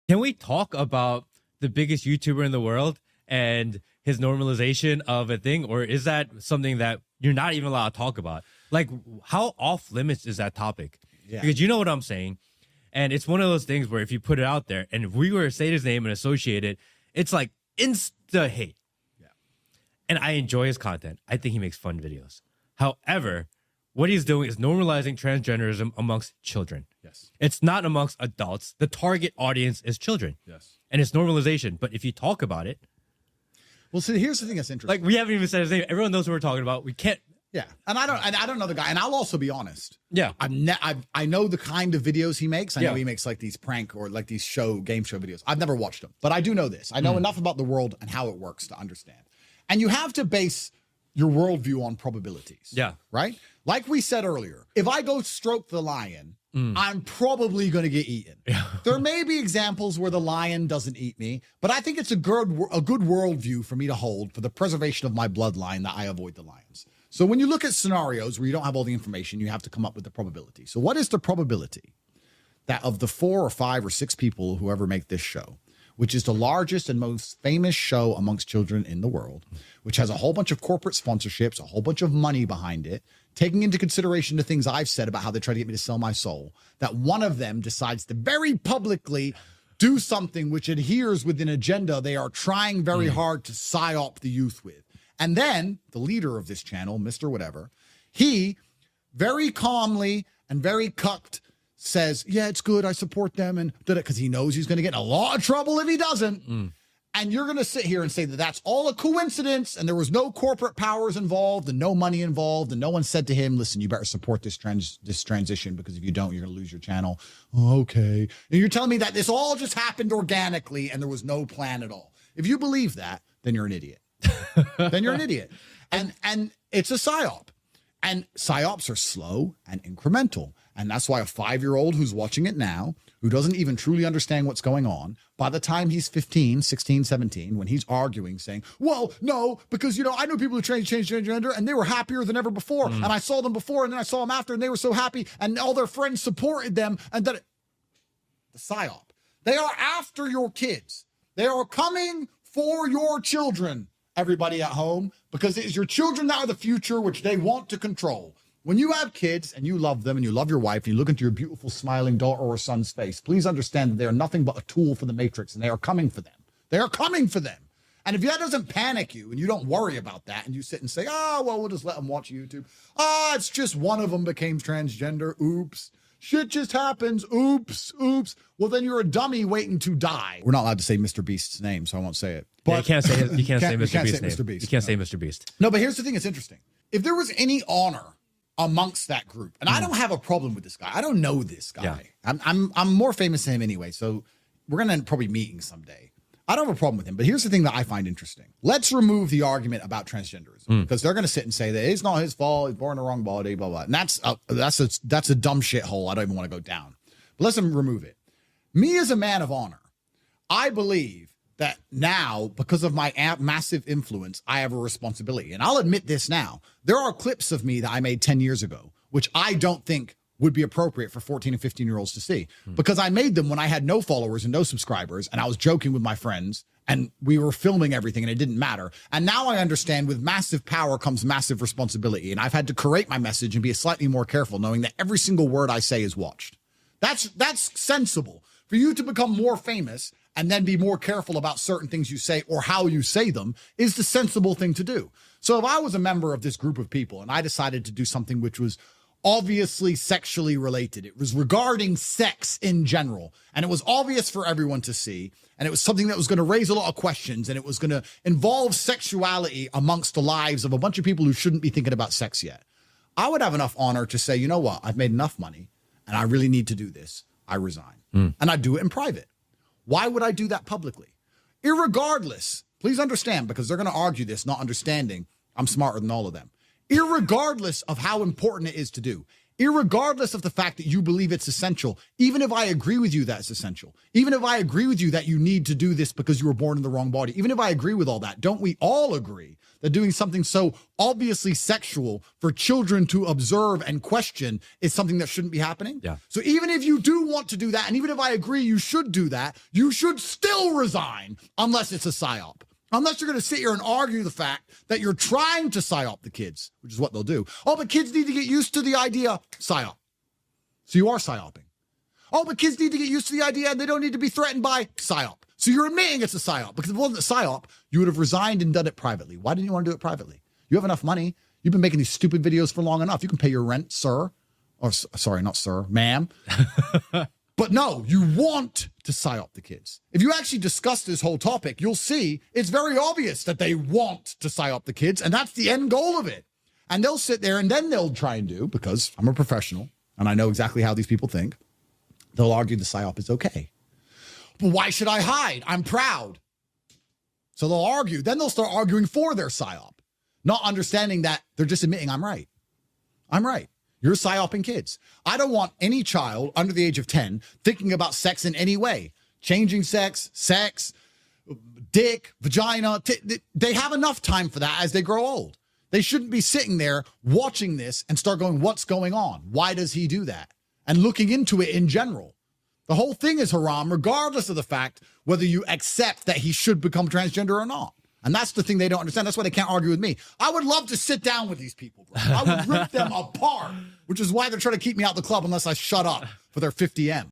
Can we talk about the biggest YouTuber in the world and his normalization of a thing? Or is that something that you're not even allowed to talk about? Like, how off limits is that topic? Yeah. Because you know what I'm saying. And it's one of those things where if you put it out there and if we were to say his name and associate it, it's like insta hate. Yeah. And I enjoy his content. I think he makes fun videos. However, what he's doing is normalizing transgenderism amongst children. Yes. It's not amongst adults. The target audience is children. Yes. And it's normalization. But if you talk about it, well, see, here's the thing that's interesting. like we haven't even said his name. Everyone knows what we're talking about. We can't. Yeah, and I don't know the guy, and I'll also be honest. Yeah, I know the kind of videos he makes. I know Yeah. he makes like these prank or like these game show videos. I've never watched them, but I do know this. I know enough about the world and how it works to understand. And you have to base your worldview on probabilities. Yeah. Right? Like we said earlier, if I go stroke the lion, I'm probably going to get eaten. Yeah. There may be examples where the lion doesn't eat me, but I think it's a good worldview for me to hold for the preservation of my bloodline that I avoid the lions. So when you look at scenarios where you don't have all the information, you have to come up with the probability. So what is the probability that of the 4 or 5 or 6 people who ever make this show, which is the largest and most famous show amongst children in the world, which has a whole bunch of corporate sponsorships, a whole bunch of money behind it, taking into consideration the things I've said about how they try to get me to sell my soul, that one of them decides to very publicly do something which adheres with an agenda they are trying very hard to psyop the youth with. And then the leader of this channel, Mr. Whatever, he very calmly and very cucked says, yeah, it's good. I support them. And because he knows he's going to get in a lot of trouble if he doesn't. And you're going to sit here and say that that's all a coincidence and there was no corporate powers involved and no money involved. And no one said to him, listen, you better support this transition because if you don't, you're going to lose your channel. Oh, okay. And you're telling me that this all just happened organically and there was no plan at all. If you believe that, then you're an idiot. Then you're an idiot. And it's a psyop. And psyops are slow and incremental. And that's why a 5-year-old who's watching it now, who doesn't even truly understand what's going on, by the time he's 15, 16, 17, when he's arguing, saying, well, no, because, I know people who changed gender and they were happier than ever before. And I saw them before and then I saw them after and they were so happy and all their friends supported them. And that the psyop. They are after your kids. They are coming for your children. Everybody at home, because it is your children that are the future, which they want to control. When you have kids and you love them and you love your wife and you look into your beautiful smiling daughter or son's face, please understand that they are nothing but a tool for the Matrix and they are coming for them. They are coming for them. And if that doesn't panic you and you don't worry about that and you sit and say, oh, well, we'll just let them watch YouTube. It's just one of them became transgender. Oops. Shit just happens. Oops. Well, then you're a dummy waiting to die. We're not allowed to say Mr. Beast's name, so I won't say it. But you can't say Mr. Beast's name. Mr. Beast. You can't say Mr. Beast. No, but here's the thing that's interesting. If there was any honor amongst that group, and I don't have a problem with this guy. I don't know this guy. Yeah. I'm more famous than him anyway, so we're going to probably meeting someday. I don't have a problem with him, but here's the thing that I find interesting. Let's remove the argument about transgenderism because they're going to sit and say that it's not his fault. He's born in the wrong body, blah, blah. And that's a dumb shithole I don't even want to go down. But let's remove it. Me as a man of honor, I believe that now, because of my massive influence, I have a responsibility. And I'll admit this now. There are clips of me that I made 10 years ago, which I don't think would be appropriate for 14 and 15-year-olds to see because I made them when I had no followers and no subscribers and I was joking with my friends and we were filming everything and it didn't matter. And now I understand with massive power comes massive responsibility. And I've had to curate my message and be slightly more careful knowing that every single word I say is watched. That's sensible. For you to become more famous and then be more careful about certain things you say or how you say them is the sensible thing to do. So if I was a member of this group of people and I decided to do something which was obviously sexually related, it was regarding sex in general, and it was obvious for everyone to see, and it was something that was going to raise a lot of questions, and it was going to involve sexuality amongst the lives of a bunch of people who shouldn't be thinking about sex yet, I would have enough honor to say, you know what, I've made enough money, and I really need to do this. I resign. And I do it in private. Why would I do that publicly? Irregardless, please understand, because they're going to argue this, not understanding I'm smarter than all of them. Irregardless of how important it is to do, irregardless of the fact that you believe it's essential, even if I agree with you that it's essential, even if I agree with you that you need to do this because you were born in the wrong body, even if I agree with all that, don't we all agree that doing something so obviously sexual for children to observe and question is something that shouldn't be happening? Yeah. So even if you do want to do that, and even if I agree you should do that, you should still resign unless it's a psyop. Unless you're going to sit here and argue the fact that you're trying to psyop the kids, which is what they'll do. Oh, but kids need to get used to the idea, psyop. So you are psyoping. Oh, but kids need to get used to the idea and they don't need to be threatened by psyop. So you're admitting it's a psyop, because if it wasn't a psyop, you would have resigned and done it privately. Why didn't you want to do it privately? You have enough money. You've been making these stupid videos for long enough. You can pay your rent, sir. Or sorry, not sir, ma'am. But no, you want to psyop the kids. If you actually discuss this whole topic, you'll see it's very obvious that they want to psyop the kids, and that's the end goal of it. And they'll sit there and then they'll try and do, because I'm a professional and I know exactly how these people think, they'll argue the psyop is okay. But why should I hide? I'm proud. So they'll argue. Then they'll start arguing for their psyop, not understanding that they're just admitting I'm right. I'm right. You're psyoping kids. I don't want any child under the age of 10 thinking about sex in any way. Changing sex, dick, vagina. They have enough time for that as they grow old. They shouldn't be sitting there watching this and start going, what's going on? Why does he do that? And looking into it in general. The whole thing is haram, regardless of the fact whether you accept that he should become transgender or not. And that's the thing they don't understand. That's why they can't argue with me. I would love to sit down with these people, bro. I would rip them apart, which is why they're trying to keep me out the club unless I shut up for their 50M.